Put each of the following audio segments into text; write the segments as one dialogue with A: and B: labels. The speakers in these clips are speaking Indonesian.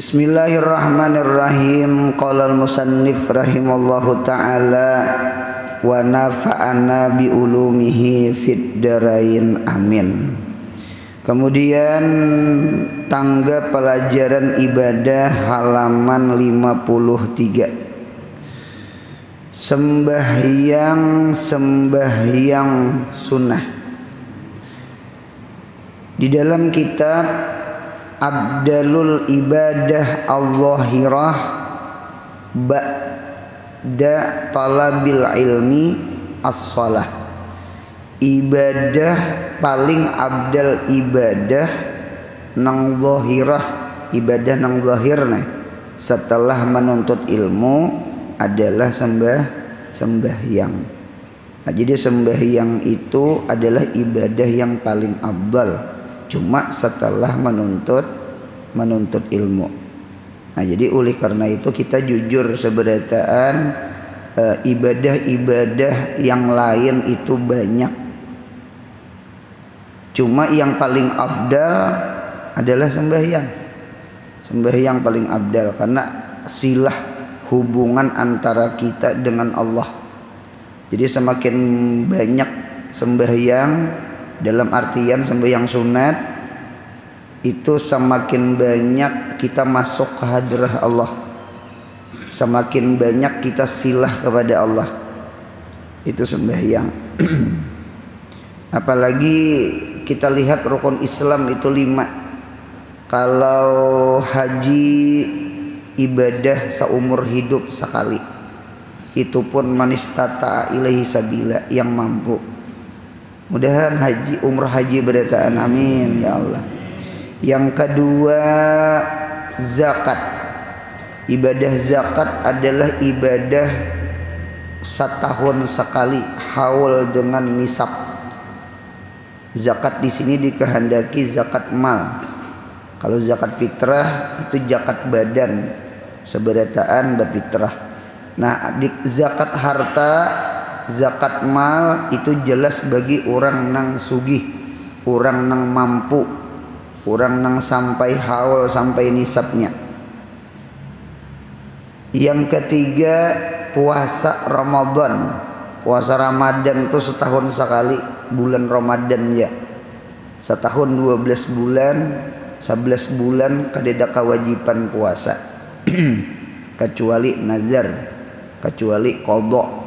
A: Bismillahirrahmanirrahim. Qala al-musannif rahimallahu ta'ala wa nafa'ana bi ulumihi fid darain amin. Kemudian tangga pelajaran ibadah halaman 53. Sembahyang sunnah. Di dalam kitab Abdalul ibadah al-zahirah ba'da talabil ilmi as-salah. Ibadah paling abdal ibadah nang zahirah, ibadah nang zahirna setelah menuntut ilmu adalah sembahyang. Nah, jadi sembahyang itu adalah ibadah yang paling abdal cuma setelah menuntut ilmu. Nah, jadi oleh karena itu kita jujur seberataan ibadah-ibadah yang lain itu banyak. Cuma yang paling afdal adalah sembahyang. Sembahyang paling afdal karena silah hubungan antara kita dengan Allah. Jadi semakin banyak sembahyang dalam artian sembahyang sunat itu semakin banyak kita masuk ke hadrah Allah, semakin banyak kita silah kepada Allah. Itu sembahyang. Apalagi kita lihat rukun Islam itu 5. Kalau haji ibadah seumur hidup sekali, itu pun manistata ilaihi sabila, yang mampu. Mudahan haji umrah haji berataan amin ya Allah. Yang kedua zakat. Ibadah zakat adalah ibadah setahun sekali, haul dengan nisab. Zakat di sini dikehendaki zakat mal. Kalau zakat fitrah itu zakat badan, seberataan berfitrah. Nah, di zakat harta, zakat mal itu jelas bagi orang nang sugih, orang nang mampu, orang nang sampai haul, sampai nisabnya. Yang ketiga puasa Ramadan. Puasa Ramadan itu setahun sekali, bulan Ramadan ya. Setahun 12 bulan, 11 bulan kadeda kewajiban puasa. Kecuali nazar, kecuali qadha.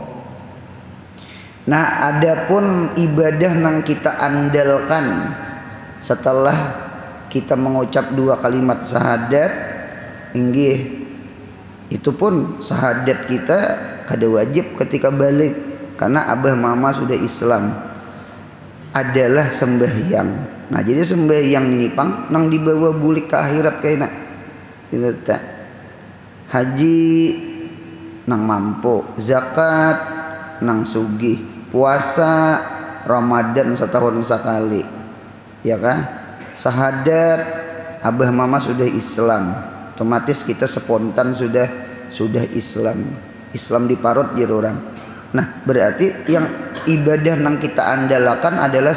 A: Nah, adapun ibadah yang kita andalkan setelah kita mengucap 2 kalimat syahadat, inggih itu pun syahadat kita kada wajib ketika balik karena abah mama sudah Islam, adalah sembahyang. Nah, jadi sembahyang ini pang nang dibawa bulik ke akhirat kayaknya. Gitu tak. Haji nang mampu, zakat nang sugih, puasa Ramadan setahun sekali, ya kan? Syahadat abah mama sudah Islam, otomatis kita spontan sudah Islam diparut jadi orang. Nah, berarti yang ibadah yang kita andalkan adalah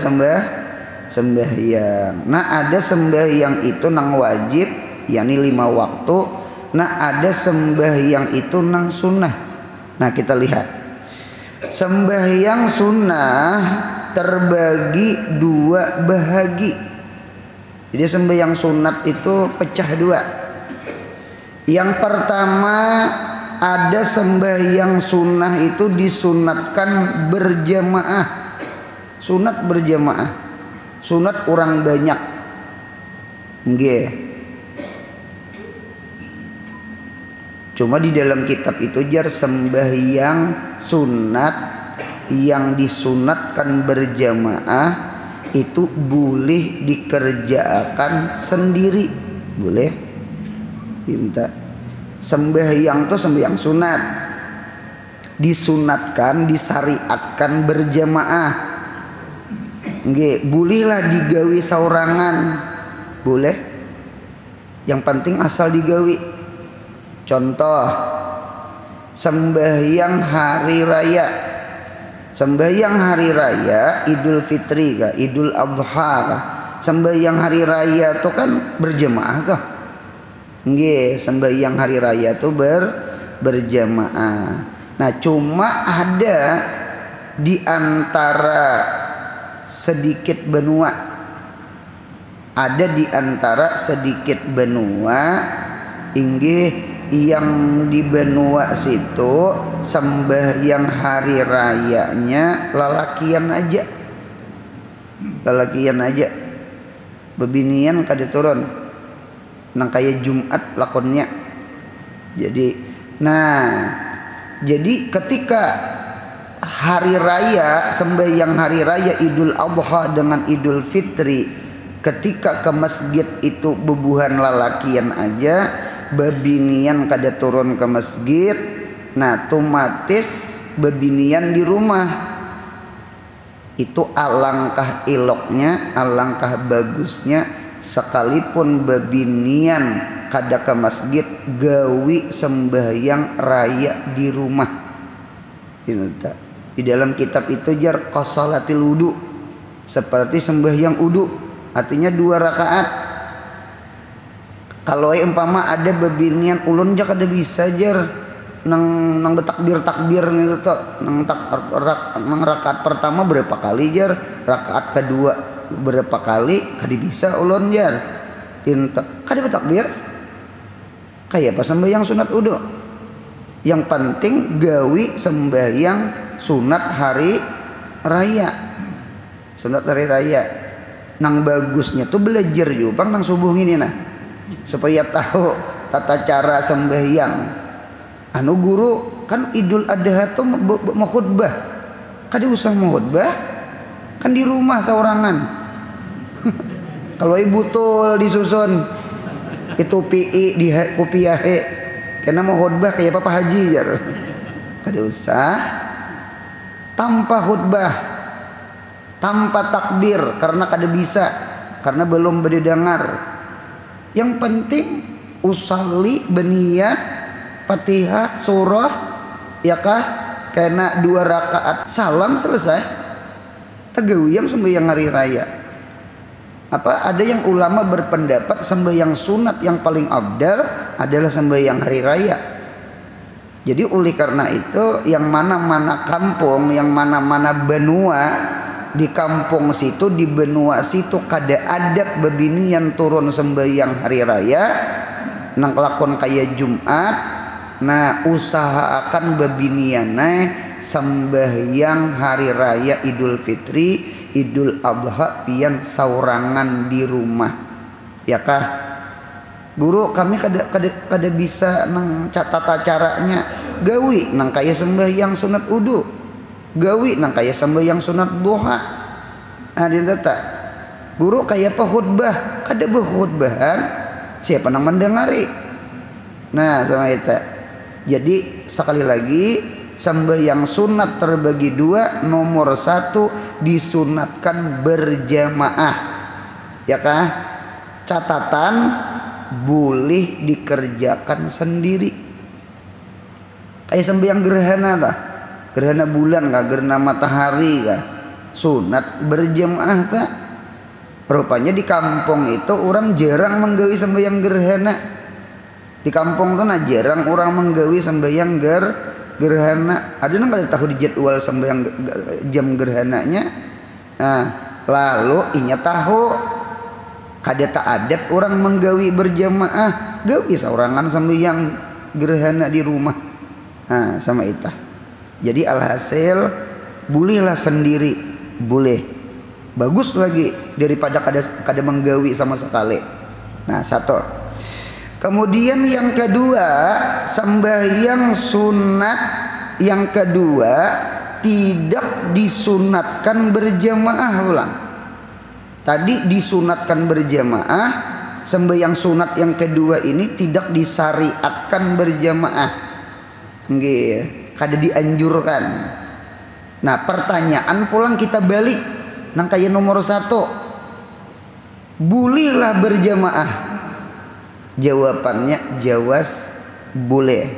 A: sembahyang. Nah, ada sembahyang itu nang wajib, yakni 5 waktu. Nah, ada sembahyang itu nang sunnah. Nah, kita lihat sembahyang sunnah terbagi 2 bahagi. Jadi sembahyang sunat itu pecah 2. Yang pertama, ada sembahyang sunnah itu disunatkan berjamaah. Sunat berjamaah, sunat orang banyak. Nggih. Cuma di dalam kitab itu jar sembahyang sunat yang disunatkan berjamaah itu boleh dikerjakan sendiri, boleh minta. Sembahyang tuh sembahyang sunat disunatkan, disyariatkan berjamaah. Nggih, bolehlah digawi saurangan, boleh. Yang penting asal digawi. Contoh sembahyang hari raya. Sembahyang hari raya Idul Fitri kah, Idul Adha kah, sembahyang hari raya itu kan berjemaah tuh. Nggih, sembahyang hari raya tuh berjamaah. Nah, cuma ada di antara sedikit benua, ada di antara sedikit benua inggih yang di benua situ sembahyang hari rayanya lalakian aja, bebinian kada turun nang kaya Jumat lakonnya. Jadi ketika hari raya sembahyang hari raya Idul Adha dengan Idul Fitri, ketika ke masjid itu bebuhan lalakian aja, bebinian kada turun ke masjid. Nah, otomatis bebinian di rumah. Itu alangkah eloknya, alangkah bagusnya sekalipun bebinian kada ke masjid, gawi sembahyang raya di rumah. Di dalam kitab itu jar qashalatil wudu, seperti sembahyang wudu, artinya 2 rakaat. Kalau umpama ada bebinian ulun jak ada bisa jar nang betakbir gitu tuh, nang rakaat pertama berapa kali jar, rakaat kedua berapa kali, kada bisa ulun jar. Kada betakbir kayak pas sembahyang sunat wudu. Yang penting gawi sembahyang sunat hari raya. Sunat hari raya. Nang bagusnya tuh belajar juga nang subuh ini nah, supaya tahu tata cara sembahyang. Anu guru kan Idul Adha tuh mau khutbah, kada usah mau khutbah, kan di rumah seorangan. Kalau ibu tul disusun itu pi di kopiahe, karena mau khutbah kayak Papa Haji jar, kada usah. Tanpa khutbah, tanpa takbir, karena kada bisa, karena belum berdengar. Yang penting usalli beniat Fatihah surah ya kah, karena 2 rakaat salam selesai. Tegawiyam sembahyang hari raya. Ada yang ulama berpendapat sembahyang sunat yang paling abdal adalah sembahyang hari raya. Jadi oleh karena itu yang mana-mana kampung, yang mana-mana benua, di kampung situ, di benua situ kada adat bebinian turun sembahyang hari raya nang lakon kaya Jumat. Nah, usahakan bebiniane sembahyang hari raya Idul Fitri, Idul Adha pian saurangan di rumah. Ya kah? Guru kami kada bisa nang tata caranya, gawi nang kaya sembahyang sunat wudu, gawi nang kaya sembahyang sunat duha. Nah, ditata guru kaya apa khutbah, kada berkhutbahan, siapa nang mendengari. Nah, sama itu. Jadi sekali lagi sembahyang sunat terbagi 2. Nomor 1 disunatkan berjamaah, ya kah? Catatan boleh dikerjakan sendiri. Kayak sembahyang gerhana kah? Gerhana bulan kah? Gerhana matahari kah? Sunat berjamaah kah? Rupanya di kampung itu orang jarang menggawi sembahyang gerhana. Di kampung tuh jarang orang menggawi sembahyang gerhana. Ada nang kada tahu di jadwal sembahyang jam gerhananya. Nah, lalu inya tahu kada tak adat orang menggawi berjamaah, gawi saurangan sembahyang gerhana di rumah. Nah, sama itu. Jadi alhasil bolehlah sendiri, boleh. Bagus lagi daripada kada menggawi sama sekali. Nah, 1. Kemudian yang kedua, sembahyang sunat yang kedua tidak disunatkan berjamaah ulang. Tadi disunatkan berjamaah, sembahyang sunat yang kedua ini tidak disyariatkan berjamaah. Nggih, kada dianjurkan. Nah, pertanyaan pulang kita balik nang kaya nomor 1. Bolehlah berjamaah. Jawabannya jawas boleh.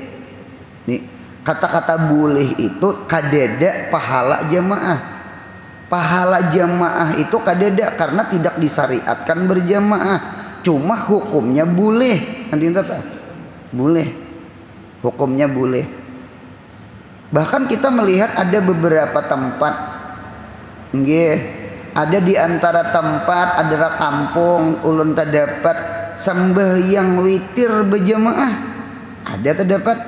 A: Nih, kata-kata boleh itu kadada pahala jamaah. Pahala jamaah itu kadada karena tidak disyariatkan berjamaah. Cuma hukumnya boleh. nanti tata boleh, hukumnya boleh. Bahkan kita melihat ada beberapa tempat, nggih, ada di antara tempat adalah kampung ulun terdapat sembahyang witir berjamaah. Ada terdapat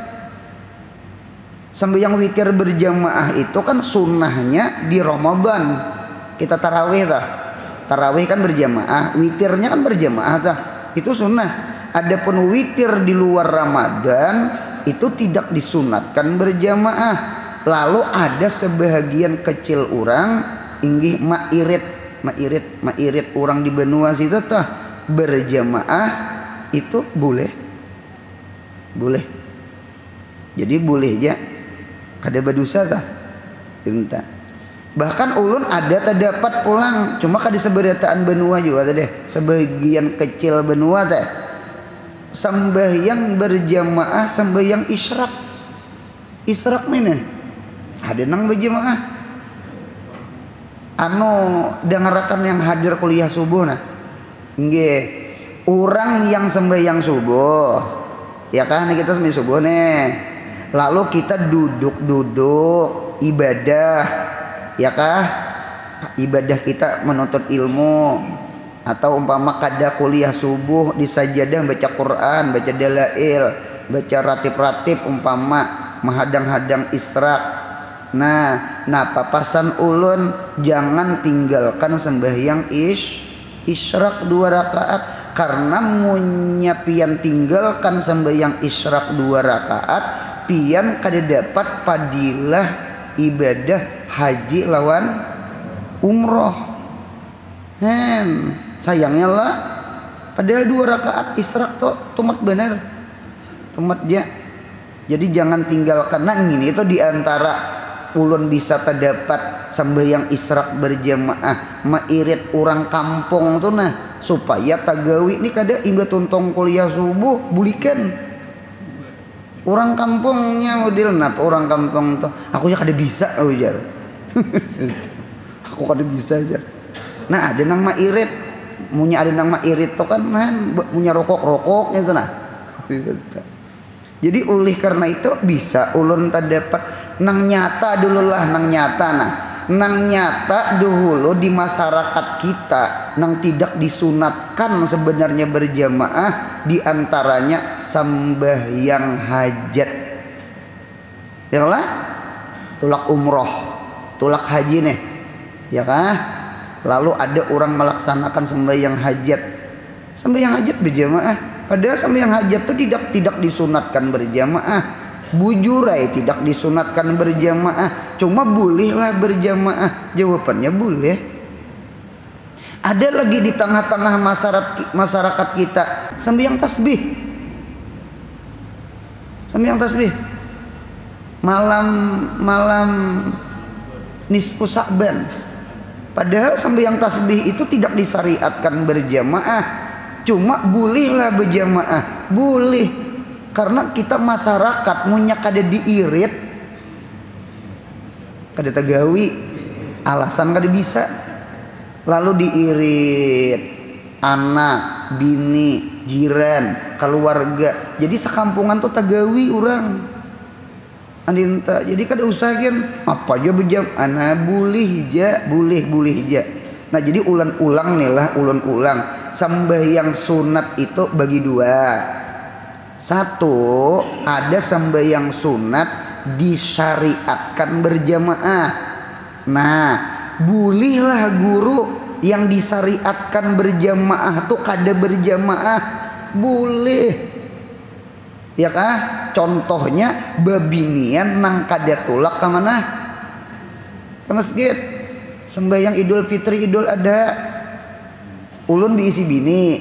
A: sembahyang witir berjamaah itu kan sunnahnya di Ramadan. Kita tarawih tah. Tarawih kan berjamaah, witirnya kan berjamaah tah. Itu sunnah. Adapun witir di luar Ramadan itu tidak disunatkan berjamaah. Lalu ada sebahagian kecil orang inggih mairit orang di benua situ tah berjamaah itu boleh. Jadi boleh aja kada berdosa tah. Entah. Bahkan ulun ada terdapat pulang cuma kada seberataan benua juga tadi sebagian kecil benua teh sembahyang berjamaah sembahyang israk menen ada nang berjamaah anu dengarakan yang hadir kuliah subuh nah nggih orang yang sembahyang subuh ya kan kita sembahyang subuh nih lalu kita duduk ibadah ya kah ibadah kita menuntut ilmu atau umpama kada kuliah subuh di sajadah baca Quran, baca dalail, baca ratib-ratib umpama menghadang-hadang israk. Nah papasan ulun jangan tinggalkan sembahyang israk 2 rakaat karena munya pian tinggalkan sembahyang israk 2 rakaat pian kada dapat padilah ibadah haji lawan umroh. Sayangnya lah padahal 2 rakaat israk tuh tumat bener tumat dia. Jadi jangan tinggalkan. Nah ini itu diantara ulun bisa terdapat sembahyang israk berjamaah mairit orang kampung tuh nah supaya tagawi ini kada imba tuntong kuliah subuh bulikan orang kampungnya model napa orang kampung tuh aku ya kada bisa ujar aku kada bisa aja. Nah ada nang mairit munya ada nang mairit tuh kan punya rokok itu nah jadi oleh karena itu bisa ulun terdapat nang nyata dulu lah nang nyata nah nang nyata dahulu di masyarakat kita nang tidak disunatkan sebenarnya berjamaah diantaranya sembahyang hajat ya lah tulak umroh tulak haji nih ya kah lalu ada orang melaksanakan sembahyang hajat berjamaah padahal sembahyang hajat itu tidak disunatkan berjamaah bujurai tidak disunatkan berjamaah cuma bolehlah berjamaah jawabannya boleh. Ada lagi di tengah-tengah masyarakat kita sembahyang tasbih malam nisfu Sa'ban. Padahal sembahyang tasbih itu tidak disyariatkan berjamaah, cuma bolehlah berjamaah, boleh. Karena kita masyarakat munya kada diirit, kada tagawi, alasan kada bisa. Lalu diirit anak, bini, jiran, keluarga. Jadi sekampungan tuh tagawi orang. Andinta jadi kada usahakan apa aja bejam anak boleh hija. Nah jadi ulang sembahyang sunat itu bagi 2. Satu ada sembahyang sunat disyariatkan berjamaah. Nah bolehlah guru yang disyariatkan berjamaah tuh kada berjamaah boleh ya kah contohnya babinian nang kada tulak ke mana ke masjid sembahyang Idul Fitri Idul Adha ulun diisi bini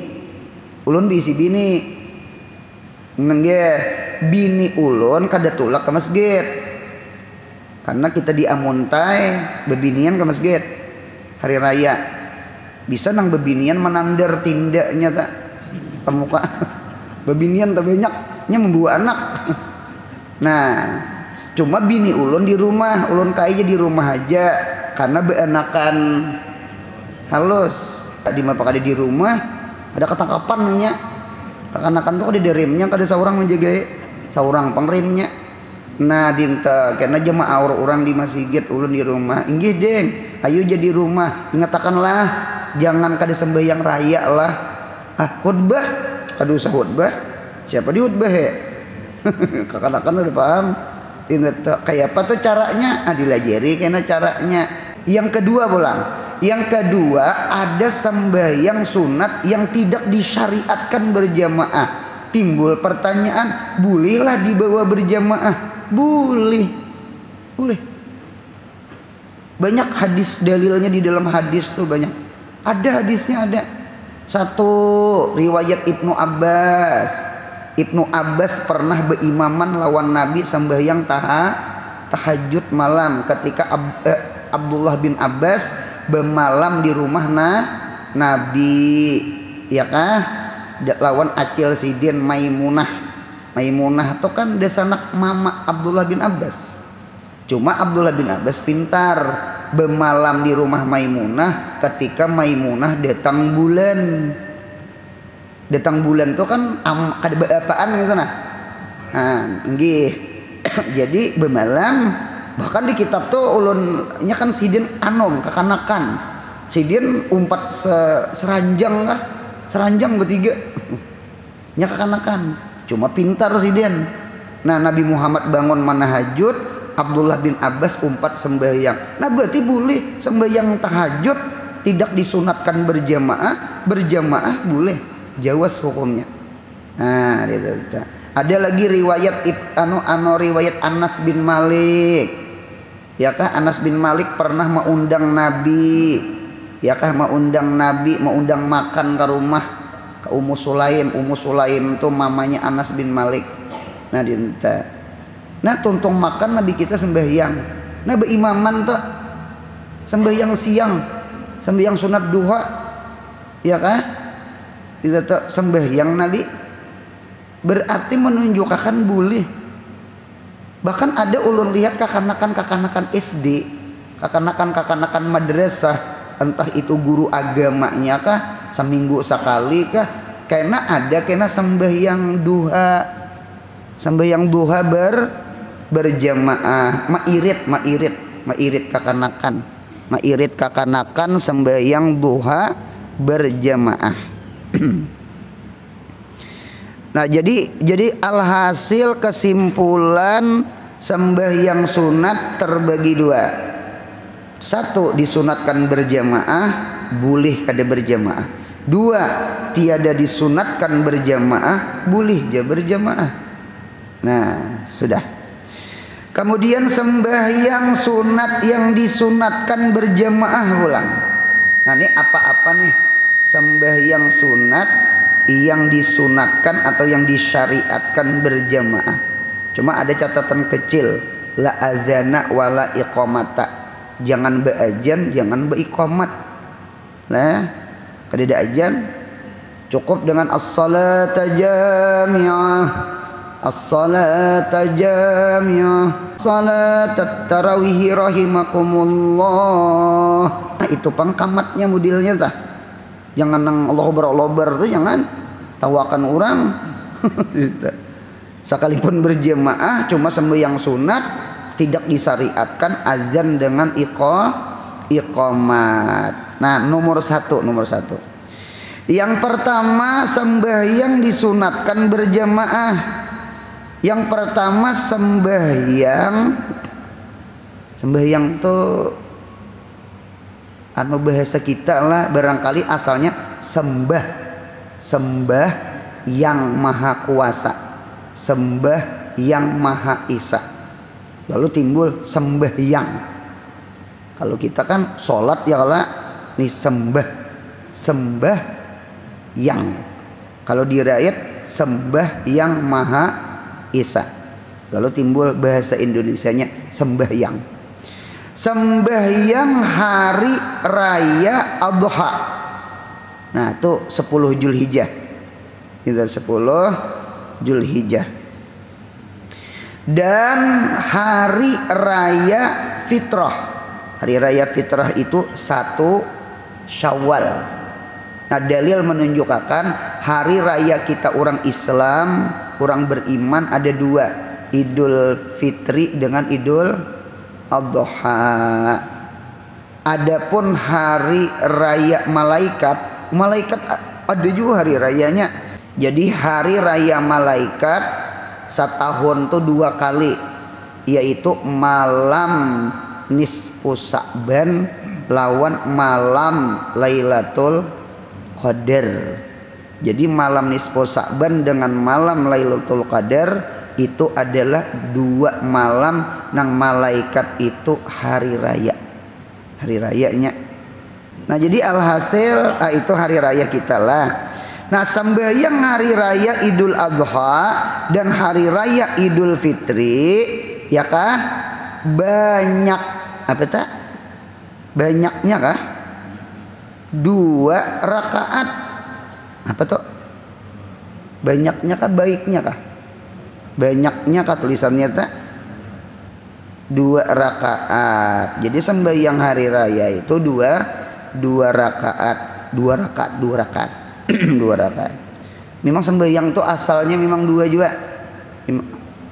A: nengge bini ulun kada tulak ke masjid karena kita diamuntai babinian ke masjid hari raya bisa nang babinian menandar tindaknya tak ke muka babinian tak banyaknya membawa anak. Nah cuma bini ulun di rumah ulun kaya di rumah aja karena beanakan halus di mapakade di rumah ada ketangkapan nya Kakanakan tuh ada remnya, kada seorang menjaga, seorang pengrimnya. Nah dinta karena jemaah orang di masjid, ulun di rumah. Inggih deng, ayo jadi rumah. Ingatakanlah, jangan kada sembahyang raya lah. Khutbah, kada usah khutbah. Siapa di khutbah he? Kakanakan udah paham. Ingat kayak apa tuh caranya? Dilajari kena caranya. Yang kedua pulang. Yang kedua ada sembahyang sunat yang tidak disyariatkan berjamaah. Timbul pertanyaan, bolehlah dibawa berjamaah? Boleh. Boleh. Banyak hadis dalilnya di dalam hadis tuh banyak. Ada hadisnya ada. Satu riwayat Ibnu Abbas. Ibnu Abbas pernah berimaman lawan Nabi sembahyang tahajud malam ketika Abdullah bin Abbas bermalam di rumah Nabi, ya kah? Lawan acil sidin Maimunah. Maimunah itu kan desanak mama Abdullah bin Abbas. Cuma Abdullah bin Abbas pintar bermalam di rumah Maimunah ketika Maimunah datang bulan. Datang bulan itu kan kada apaan ke sana. Nggih. Jadi bermalam, bahkan di kitab tuh ulunnya kan sidin anom kakanakan. Sidin umpat seranjang kah? Seranjang bertiga. Nya kakanakan. Cuma pintar sidin. Nah, Nabi Muhammad bangun manahajud, Abdullah bin Abbas umpat sembahyang. Nah, berarti boleh sembahyang tahajud tidak disunatkan berjamaah, berjamaah boleh. Jawas hukumnya. Nah, ada lagi riwayat riwayat Anas bin Malik. Ya kah Anas bin Malik pernah mengundang Nabi. Ya kah mengundang Nabi, mengundang makan ke rumah ke Ummu Sulaim. Ummu Sulaim itu mamanya Anas bin Malik. Nah, dinta. Nah, tuntung makan Nabi kita sembahyang. Nah, berimaman tuh sembahyang siang, sembahyang sunat duha. Ya kah? Tidak sembahyang Nabi berarti menunjukkan boleh. Bahkan ada ulun lihat kakanakan SD, kakanakan madrasah, entah itu guru agamanya kah, seminggu sekali kah, karena ada kena sembahyang duha berjamaah, mairit kakanakan sembahyang duha berjamaah. Nah, jadi alhasil kesimpulan sembahyang sunat terbagi dua. Satu, disunatkan berjamaah, boleh kada berjamaah. Dua, tiada disunatkan berjamaah, boleh ja berjamaah. Nah, sudah. Kemudian sembahyang sunat yang disunatkan berjamaah ulang. Nah, ini apa-apa nih? Sembahyang sunat yang disunatkan atau yang disyariatkan berjamaah. Cuma ada catatan kecil, la azana wala iqamata. Jangan beazan, jangan beriqamat. Nah, kada azan, cukup dengan as-salata jami'ah. As-salata jami'ah. Salat tarawih rahimakumullah. Nah, itu pangkamatnya modelnya tah. Jangan nang Allahu Akbar tuh jangan tawakan orang. Sekalipun berjamaah cuma sembahyang sunat tidak disyariatkan azan dengan iqamat. Nah, nomor satu. Yang pertama sembahyang disunatkan berjamaah. Yang pertama sembahyang tuh bahasa kita lah barangkali asalnya sembah yang maha kuasa, sembah yang maha esa, lalu timbul sembahyang. Kalau kita kan sholat ya lah nih sembah yang, kalau di rakyat sembah yang maha esa, lalu timbul bahasa Indonesianya sembahyang. Sembahyang hari raya Adha. Nah, itu 10 Zulhijjah. Itu 10 Zulhijjah. Dan hari raya Fitrah. Hari raya Fitrah itu 1 Syawal. Nah, dalil menunjukkan hari raya kita orang Islam, orang beriman ada dua, Idul Fitri dengan Idul Adha. Adapun hari raya malaikat, malaikat ada juga hari rayanya. Jadi hari raya malaikat setahun tuh 2 kali, yaitu malam nisfu Sa'ban lawan malam Lailatul Qadar. Jadi malam nisfu Sa'ban dengan malam Lailatul Qadar itu adalah 2 malam nang malaikat itu hari raya, hari rayanya. Nah, jadi alhasil itu hari raya kita lah. Nah, sembahyang hari raya Idul Adha dan hari raya Idul Fitri ya kah banyak apa tak? Banyaknya kah? 2 rakaat. Apa tuh? Banyaknya kah baiknya kah? Banyaknya kah tulisannya tak? 2 rakaat. Jadi sembahyang hari raya itu 2 rakaat. 2 rakaat. 2 rakaat. Memang sembahyang tuh asalnya memang 2 juga.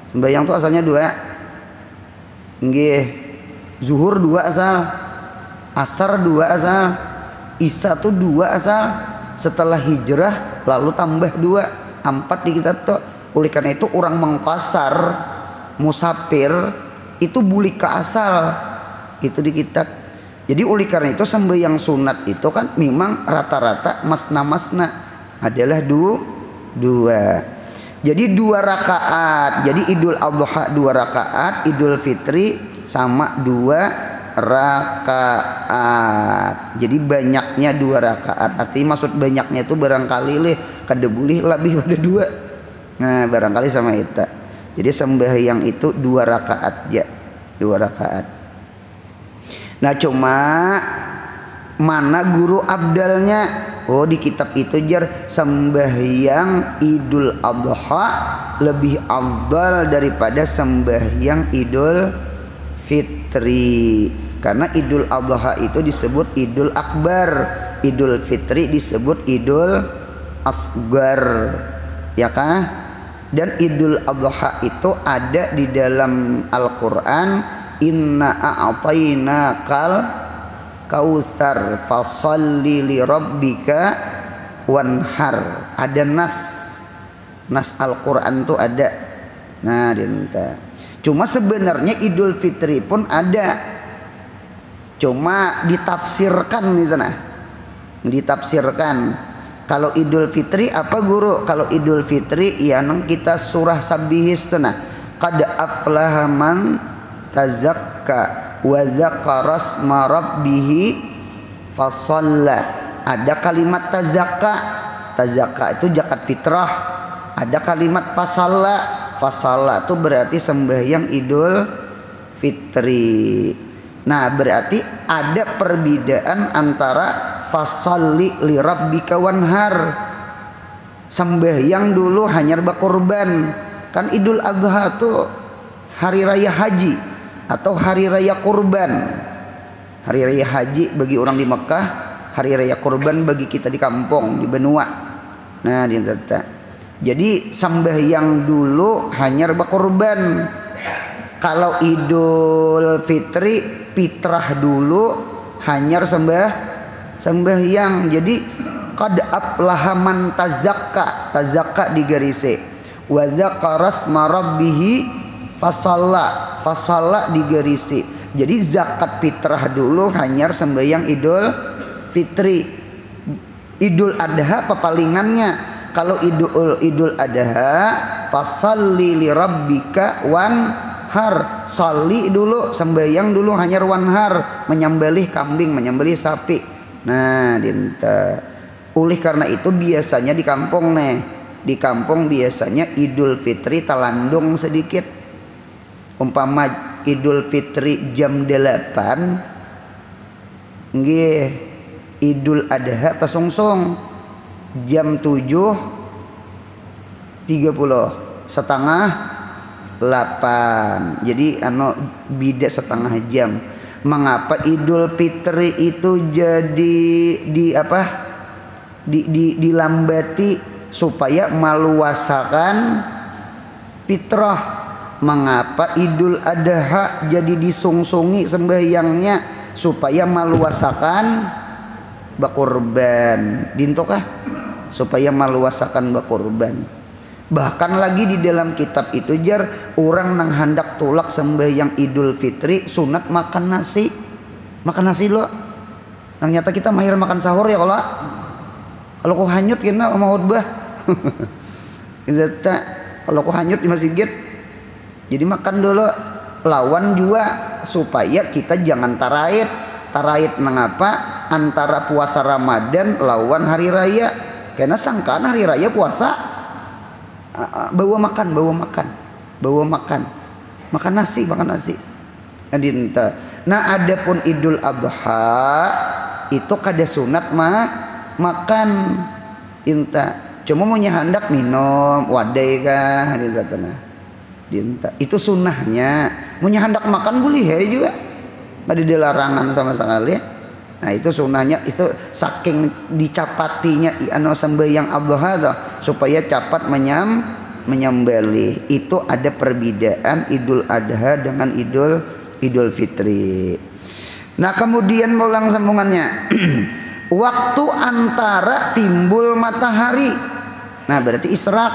A: Sembahyang tuh asalnya 2. Nggih. Zuhur 2 asal. Asar 2 asal. Isya tuh 2 asal. Setelah hijrah lalu tambah 2, 4 di kitab tuh. Oleh karena itu orang mengkasar musafir itu buli ke asal itu di kitab. Jadi oleh karena itu sembahyang sunat itu kan memang rata-rata masna adalah 2. Jadi 2 rakaat. Jadi Idul Adha 2 rakaat, Idul Fitri sama 2 rakaat. Jadi banyaknya 2 rakaat. Artinya maksud banyaknya itu barangkali kada boleh lebih pada 2. Nah, barangkali sama itu. Jadi sembahyang itu 2 rakaat ya. 2 rakaat. Nah, cuma mana guru abdalnya? Oh, di kitab itu jar sembahyang Idul Adha lebih afdal daripada sembahyang Idul Fitri. Karena Idul Adha itu disebut Idul Akbar, Idul Fitri disebut Idul Asgar. Ya kah? Dan Idul Adha itu ada di dalam Al-Qur'an, inna a'tainakal kautsar fasalli li rabbika wanhar. Ada nas Al-Qur'an tuh ada. Nah, dinta. Cuma sebenarnya Idul Fitri pun ada. Cuma ditafsirkan di sana. Ditafsirkan. Kalau Idul Fitri apa guru? Kalau Idul Fitri ya nang kita surah Sabbihis tuh nah. Qad aflaha man tazakka wa dzakara asma rabbih fasalla. Ada kalimat tazakka. Tazakka itu zakat fitrah. Ada kalimat fasalla. Fasalla itu berarti sembahyang Idul Fitri. Nah, berarti ada perbedaan antara fasalli li rabbika wanhar. Sembahyang dulu hanya berkorban. Kan Idul Adha tuh hari raya haji atau hari raya kurban. Hari raya haji bagi orang di Mekah, hari raya kurban bagi kita di kampung di benua. Nah, jadi sembahyang dulu hanya berkorban. Kalau Idul Fitri fitrah dulu hanya sembahyang. Jadi qad aflaha man tazakka. Tazakka digarise. Wa dzakara asma rabbih fasalla. Fasalla digarise. Jadi zakat fitrah dulu hanya sembahyang Idul Fitri. Idul Adha pepalingannya. Kalau Idul Adha fasalli li rabbika wanhar. Sali dulu, sembahyang dulu hanya wanhar, menyembelih kambing, menyembelih sapi. Nah, dinta. Oleh karena itu biasanya di kampung di kampung biasanya Idul Fitri talandung sedikit. Umpama Idul Fitri jam 8, nggih Idul Adha tasungsung jam 7.30 setengah 8. Jadi beda setengah jam. Mengapa Idul Fitri itu jadi dilambati supaya maluasakan fitrah. Mengapa Idul Adha jadi disungsungi sembahyangnya? Supaya maluasakan bakurban. Dintokah? Supaya maluasakan bakurban. Bahkan lagi di dalam kitab itu jar orang nang hendak tulak sembahyang Idul Fitri sunat makan nasi. Makan nasi lo. Nang nyata kita mahir makan sahur ya kalau kau hanyut kena mau khutbah. Kita kalau kau hanyut di masjid. Jadi makan dulu lawan juga supaya kita jangan taraid. Taraid mengapa? Antara puasa Ramadan lawan hari raya. Karena sangkaan hari raya puasa bawa makan nasi. Nah adapun Idul Adha itu kada sunat makan inta. Cuma punya hendak minum wadai kah dinta. Itu sunnahnya. Punya hendak makan boleh ya juga. Ada dilarangan sama sekali. Nah itu sunnahnya, itu saking dicapatinya sembahyang adha supaya cepat menyembelih. Itu ada perbedaan Idul Adha dengan Idul Fitri. Nah kemudian ulang sambungannya. Waktu antara timbul matahari. Nah berarti israk.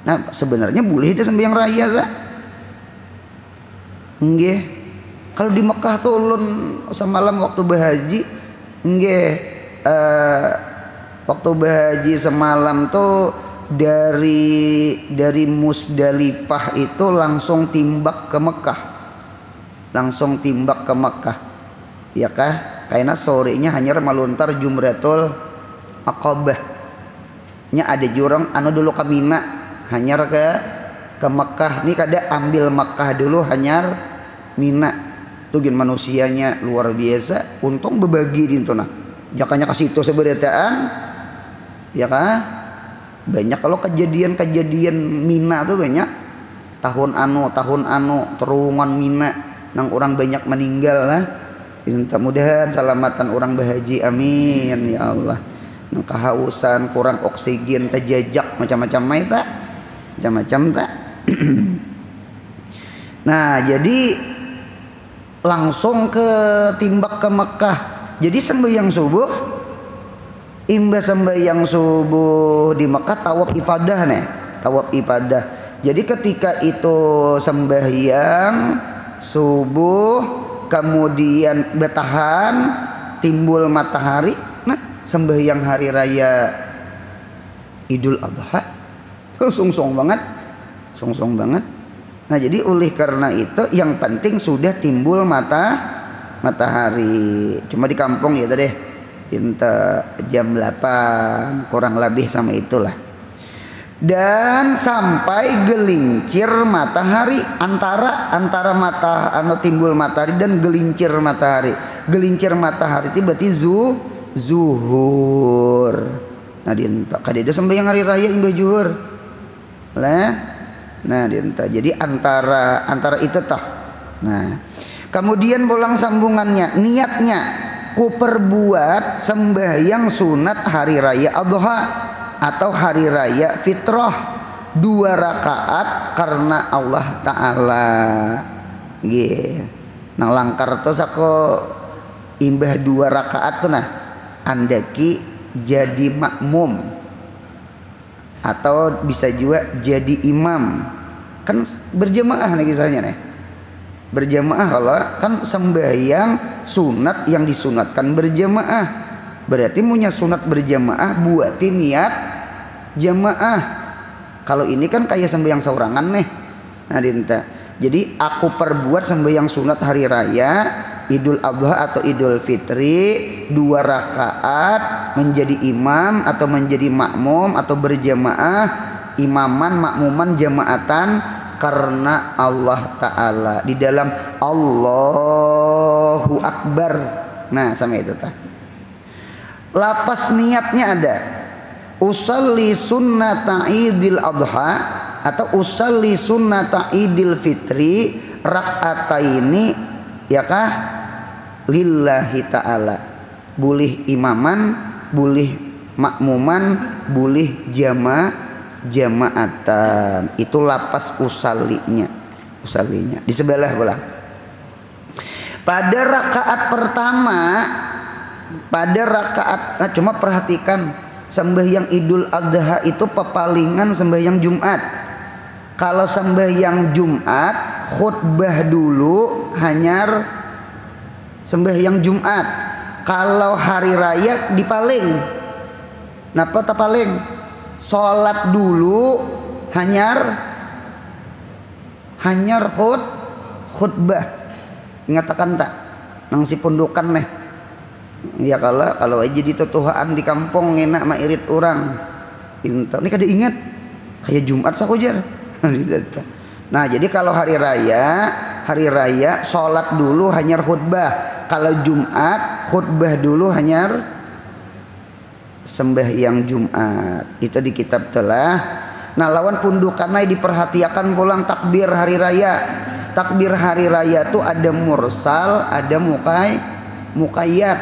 A: Nah sebenarnya boleh dia sembahyang raya sah. Nggih. Kalau di Mekah tuh ulun semalam waktu berhaji, waktu berhaji semalam tuh dari Musdalifah itu langsung timbak ke Mekah, ya kah? Karena sorenya hanya meluntar Jumratul Aqabah. Nya ada jurang anu dulu ke Mina, hanyar ke Mekah. Nih kada ambil Mekah dulu hanyar Mina. Tugin manusianya luar biasa, untung berbagi di itu nah. Jakanya ke situ seberataan, ya kah? Banyak kalau kejadian Mina tuh banyak. Tahun anu terungan Mina, nang orang banyak meninggal lah. Mudah-mudahan selamatan orang berhaji, amin ya Allah. Nang kehausan, kurang oksigen, terjajak macam-macam tak? Macam-macam tak? Nah jadi langsung ke timbak ke Mekah. Jadi sembahyang subuh, imbas sembahyang subuh di Mekah tawaf ifadah nih, tawaf ifadah. Jadi ketika itu sembahyang subuh kemudian bertahan timbul matahari, nah sembahyang hari raya Idul Adha sungsong banget. Nah jadi oleh karena itu yang penting sudah timbul matahari. Cuma di kampung ya tadi jam 8 kurang lebih sama itulah. Dan sampai gelincir matahari antara timbul matahari dan gelincir matahari. Gelincir matahari itu berarti zuhur. Nah dinta kadeda sembahyang hari raya imbah zuhur. Lah nah dinta. Jadi antara itu toh. Nah, kemudian pulang sambungannya, niatnya ku perbuat sembahyang sunat hari raya Adha atau hari raya fitrah 2 rakaat karena Allah taala. Nggih. Nah langkar tuh sako imbah 2 rakaat tuh nah andaki jadi makmum atau bisa juga jadi imam, kan berjamaah nih kisahnya nih, berjamaah. Kalau kan sembahyang sunat yang disunatkan berjamaah, berarti punya sunat berjamaah buatin niat jamaah. Kalau ini kan kayak sembahyang saurangan nih. Nah dinta, jadi aku perbuat sembahyang sunat hari raya Idul Adha atau Idul Fitri 2 rakaat menjadi imam atau menjadi makmum atau berjamaah, imaman makmuman jamaatan karena Allah Ta'ala di dalam Allahu Akbar. Nah sama itu tah. Lapas niatnya ada usalli sunnata Idil Adha atau usalli sunnata Idil Fitri raka'ataini ya kah lillahi ta'ala, boleh imaman boleh makmuman, boleh jamaatan. Itu lapas usalinya di sebelah bola. Pada rakaat pertama, nah cuma perhatikan sembahyang Idul Adha itu pepalingan sembahyang Jumat. Kalau sembahyang Jumat khutbah dulu hanyar sembahyang Jumat. Kalau hari raya dipaling. Napa tapaling? Salat dulu hanyar khutbah. Ingatakan tak nang si pundukan nih. Ya kalau aja di tutuhaan di kampung enak mah irit orang. Ini kada ingat kayak Jumat sakujar. Nah, jadi kalau hari raya salat dulu hanyar khutbah. Kalau Jumat khutbah dulu hanyar sembahyang Jumat. Itu di kitab telah. Nah, lawan pundukannya diperhatikan pulang takbir hari raya. Takbir hari raya itu ada mursal, ada muqayyad.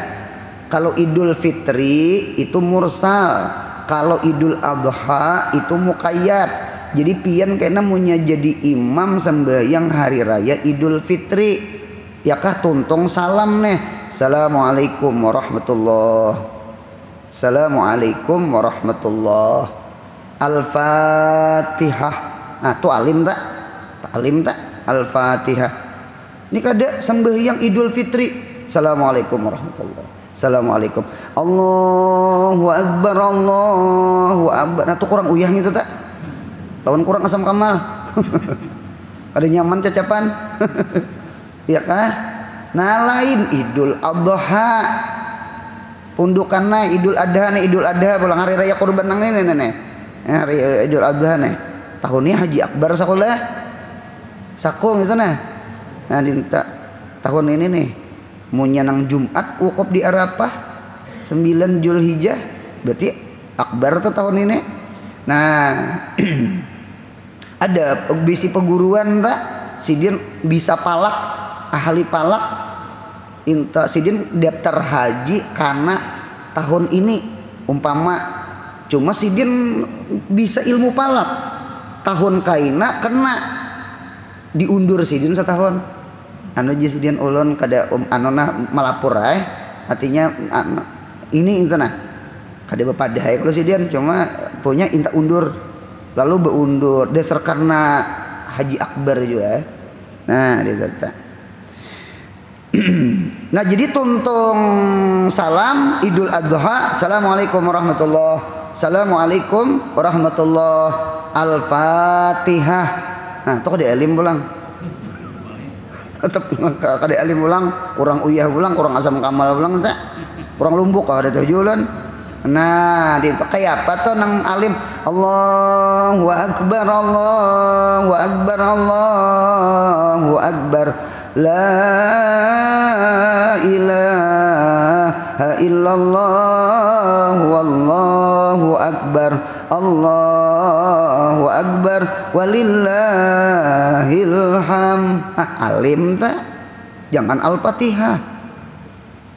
A: Kalau Idul Fitri itu mursal, kalau Idul Adha itu muqayyad. Jadi pian kena munya jadi imam sembahyang hari raya Idul Fitri. Ya kah tuntung salam nih. Assalamualaikum warahmatullah. Assalamualaikum warahmatullah. Al-Fatihah. Nah, tu alim tak? Al-Fatihah. Ini kada sembahyang Idul Fitri. Assalamualaikum warahmatullahi. Assalamualaikum. Allahu Akbar, Allahu Akbar. Nah, tu kurang uyah gitu tak? Lawan kurang asam kamal. Kada nyaman cacapan. Ya kah? Nah, lain Idul Adha. Pundukanna Idul Adha nih, Idul Adha pulang hari raya kurban nang nih. Hari Idul Adha nih. Tahun ini Haji Akbar sakulah. Sakung itu nah dinta tahun ini nih munya nang Jumat wukuf di Arafah 9 Zulhijjah berarti Akbar tuh tahun ini. Nah ada bisi peguruan tak sidin bisa palak ahli palak inta sidin daftar haji karena tahun ini umpama cuma sidin bisa ilmu palak tahun kaina kena diundur sidin setahun anu ji sidin ulun kada anona malapur artinya ini itu nah kada bepadai kalau sidin cuma punya inta undur lalu beundur dasar karena Haji Akbar juga. Nah dia nah jadi tuntung salam Idul Adha. Assalamualaikum warahmatullahi. Assalamualaikum warahmatullahi. Al-Fatihah. Nah, tuh kada alim pulang. Tetap kada alim pulang, kurang uyah pulang, kurang asam kamal pulang tak. Kurang lumbuk kada tujuan. Nah, dia tuh kayak apa tuh nang alim? Allahu Akbar, Allahu Akbar, Allahu Akbar. La ilaha illallah wallahu akbar. Allahu Akbar walillahil ham. Alim tak? Jangan Al-Fatihah.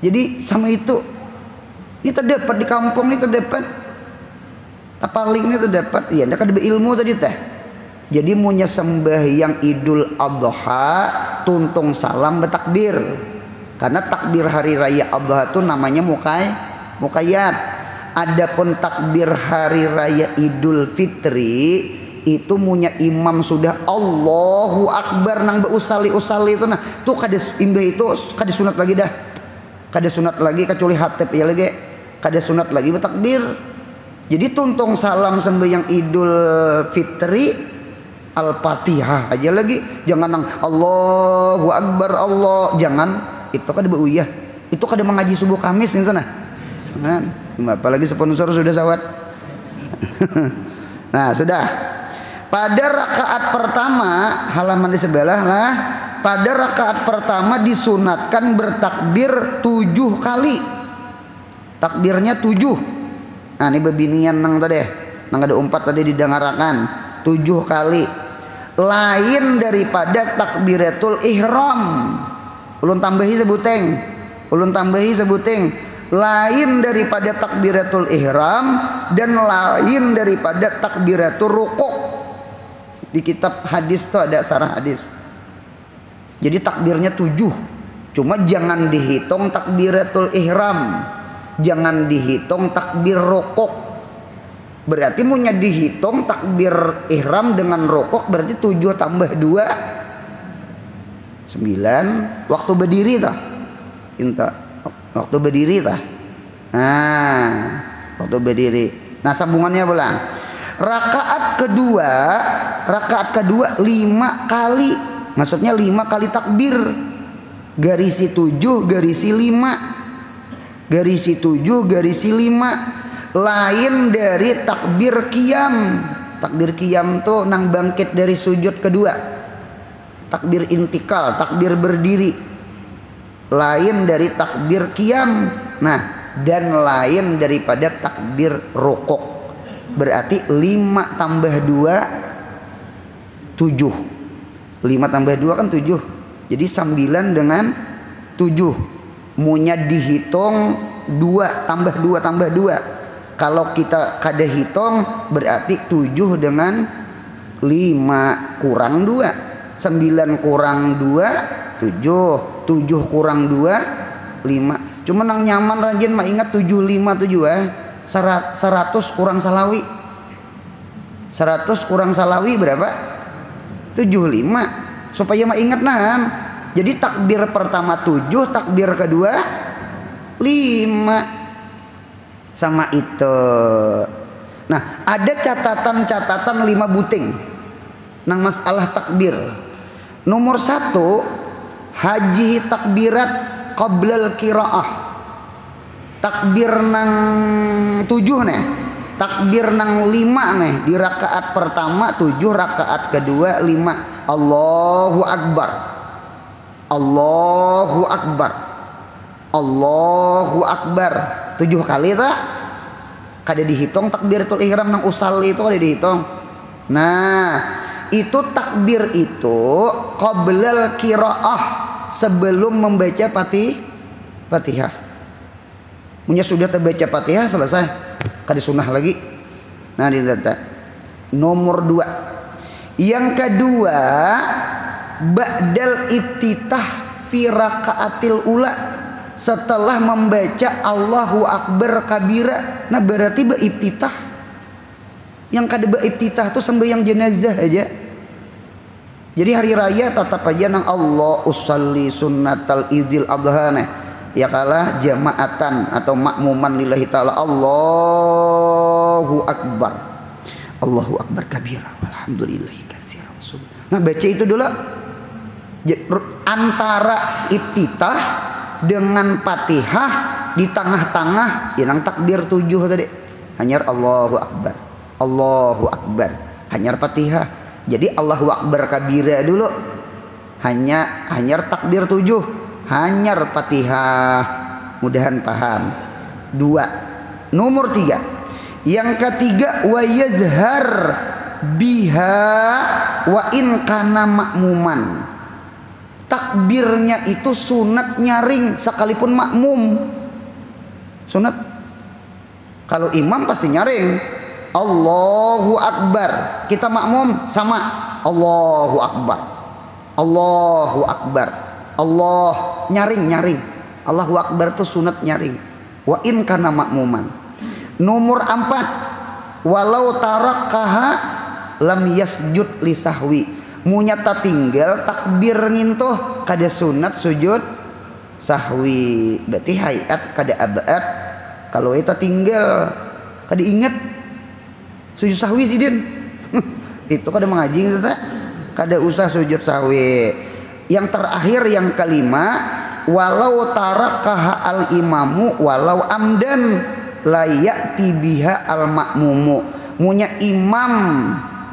A: Jadi sama itu. Ini terdapat di kampung ini terdapat. Tapaling ini terdapat. Ya, ndak ada ilmu tadi teh. Jadi munya sembahyang Idul Adha tuntung salam bertakbir. Karena takbir hari raya Adha itu namanya muqayyad. Adapun takbir hari raya Idul Fitri itu munya imam sudah Allahu Akbar nang beusali itu nah tuh kada imbah itu kada sunat lagi dah. Kada sunat lagi kecuali hatib ya lagi. Kada sunat lagi bertakbir. Jadi tuntung salam sembahyang Idul Fitri Al-Fatihah aja lagi. Jangan nang Allahu Akbar Allah, jangan. Itu kada beuyah. Itu kada mengaji subuh Kamis itu nah. Kan? Apalagi sponsor sudah sawat. Nah sudah. Pada rakaat pertama halaman di sebelah lah. Pada rakaat pertama disunatkan bertakbir 7 kali. Takbirnya 7. Nah ini bebinian nang tadi. Nang ada 4 tadi didengarakan 7 kali. Lain daripada takbiratul ihram. Ulun tambahi sebuteng. lain daripada takbiratul ihram dan lain daripada takbiratul rukuk. Di kitab hadis tuh ada sarah hadis. Jadi takbirnya 7. Cuma jangan dihitung takbiratul ihram, jangan dihitung takbir rukuk. Berarti punya dihitung takbir ihram dengan rukuk berarti 7 tambah 2 9. Waktu berdiri tah inta waktu berdiri tah. Nah, waktu berdiri. Nah, sambungannya pulang. Rakaat kedua 5 kali. Maksudnya 5 kali takbir. Garisi 7 garisi 5. Garisi 7 garisi 5. Lain dari takbir qiyam. Takbir qiyam tuh nang bangkit dari sujud kedua. Takbir intikal, takbir berdiri. Lain dari takbir qiyam. Nah, dan lain daripada takbir rukuk. Berarti 5 tambah 2 7. 5 tambah 2 kan 7. Jadi 9 dengan 7. Munya dihitung 2 tambah 2 tambah 2. Kalau kita kada hitung berarti 7 dengan 5 kurang 2. 9 kurang 2 7. 7 kurang 2 5. Cuma nang nyaman rajin mah ingat 757 100 kurang salawi. 100 kurang salawi berapa? 75. Supaya mah ingat nah. Jadi takbir pertama 7, takbir kedua 5. Sama itu. Nah, ada catatan-catatan 5 buting nang masalah takbir. Nomor 1, haji takbirat qablal qiraah. Takbir nang 7 nih. Takbir nang 5 nih di rakaat pertama 7, rakaat kedua 5. Allahu akbar. Allahu akbar. Allahu akbar. 7 kali tak? Kada dihitung takbiratul ihram nang usalli itu kada dihitung. Nah, itu takbir itu qablal qiraah, sebelum membaca Fatihah. Punya sudah terbaca Fatihah selesai, kada sunah lagi. Nah, di data. Nomor 2. Yang kedua, ba'dal iftitah fi rakaatil ula, setelah membaca Allahu akbar kabira. Nah, berarti baiftitah. Yang kada baiftitah tuh sembahyang jenazah aja. Jadi hari raya tetap aja nang Allah usalli sunnatal idil adha nih. Ya kalah jamaatan atau makmuman lillahi ta'ala. Allahu akbar. Allahu akbar kabira walhamdulillahi katsira. Nah, baca itu dulu. Antara iftitah dengan Fatihah di tengah-tengah yang takbir 7 tadi. Hanyar Allahu akbar. Allahu akbar. Hanyar Fatihah. Jadi Allahu akbar kabira dulu. Hanyar takbir 7. Hanyar Fatihah. Mudahan paham. 2. Nomor 3. Yang ketiga, wa yazhar biha wa in kana makmuman. Takbirnya itu sunat nyaring sekalipun makmum. Sunat. Kalau imam pasti nyaring. Allahu akbar. Kita makmum sama Allahu akbar. Allahu akbar. Allah nyaring. Allahu akbar itu sunat nyaring. Wa in kana makmuman. Nomor 4, walau tarakaha lam yasjud li sahwi. Munyata tinggal takbir ngintuh kada sunat sujud sahwi. Berarti hayat kada abad. Kalau itu tinggal kada ingat sujud sahwi sidin. Itu kada mengaji kita. Kada usah sujud sahwi. Yang terakhir yang kelima, walau tarakaha al imamu walau amdan layati biha al makmumu. Munya imam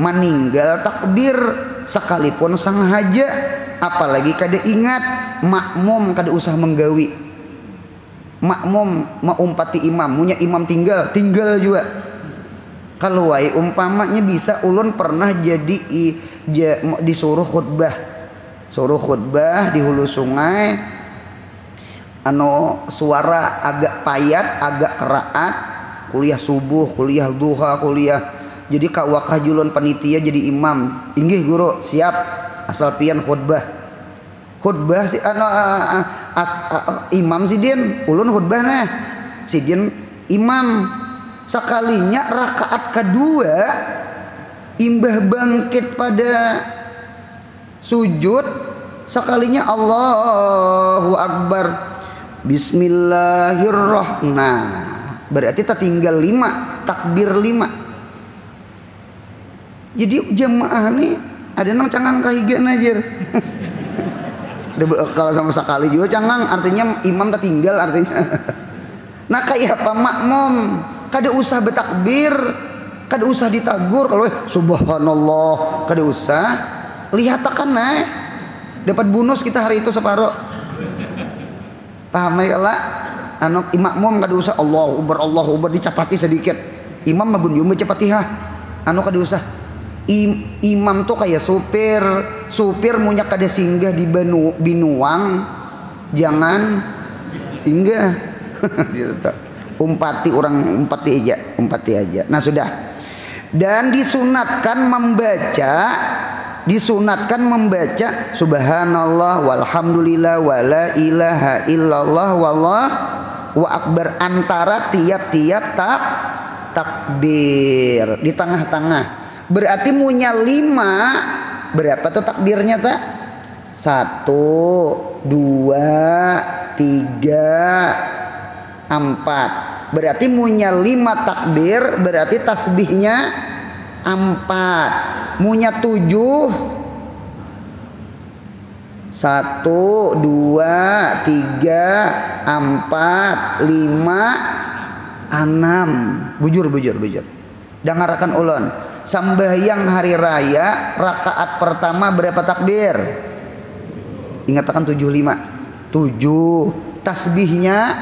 A: meninggal takbir sekalipun sang haja, apalagi kada ingat, makmum kada usah menggawi. Makmum maumpati imam, munya imam tinggal juga. Kalau wae umpamanya bisa ulun pernah jadi disuruh khutbah di hulu sungai. suara agak payat, agak keraat, kuliah subuh, kuliah duha, kuliah. Jadi kawakah julun panitia jadi imam. Inggih guru, siap. Asal pian khutbah. Khutbah si imam si din, ulun khutbah nah. Si din imam. Sekalinya rakaat kedua imbah bangkit pada sujud, sekalinya Allahu Akbar, Bismillahirrahmanirrahim. Nah, berarti tertinggal 5, takbir 5. Jadi jamaah nih ada nang cangang kahigan aja. Kalau sama sekali juga cangang, artinya imam tertinggal artinya. Nah kayak apa makmum, kada usah bertakbir, kada usah ditagur. Kalau subhanallah kada usah, lihat akan naik dapat bonus kita hari itu separuh. Paham ya lah? Makmum kada usah Allahu Akbar dicapati sedikit. Imam magun jumlah capatihah. Kada usah. Imam tuh kayak supir munyak kada singgah di binuang, jangan singgah. Gitu. Umpati aja. Nah sudah. Dan disunatkan membaca subhanallah walhamdulillah wala ilaha illallah wallahu akbar antara tiap-tiap takbir di tengah-tengah. Berarti punya 5. Berapa tuh takbirnya tak? 1, 2, 3, 4. Berarti punya 5 takbir. Berarti tasbihnya 4. Punya 7. 1, 2, 3, 4, 5, 6. Bujur. Dengarkan ulun. Sambahyang hari raya rakaat pertama berapa takbir? Ingatkan 75. 7. Tasbihnya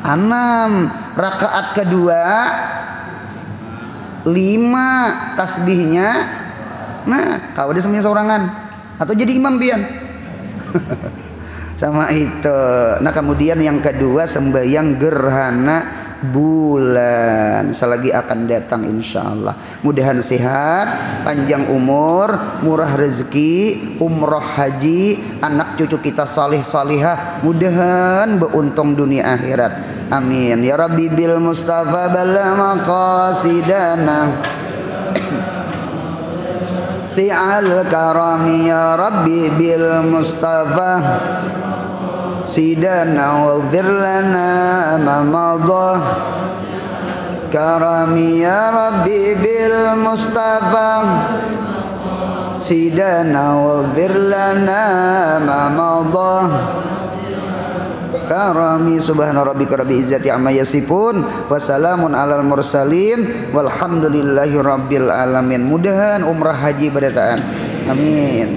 A: 6. Rakaat kedua 5. Tasbihnya. Nah, kau ada semuanya sorangan atau jadi imam pian. Sama itu. Nah, kemudian yang kedua sembahyang gerhana bulan selagi akan datang insyaallah. Mudahan sehat, panjang umur, murah rezeki, umroh haji, anak cucu kita salih salihah, mudahan beruntung dunia akhirat. Amin ya Rabbi bil Mustafa bala maqasidana si'al karami ya Rabbi bil Mustafa sidana waghfir lana ma madha karami ya Rabbi bil Mustafa sidana waghfir lana ma madha karami subhana rabbika rabbil izzati amma yasifun wa salamun alal mursalin walhamdulillahi rabbil alamin. Mudahan umrah haji badataan. Amin.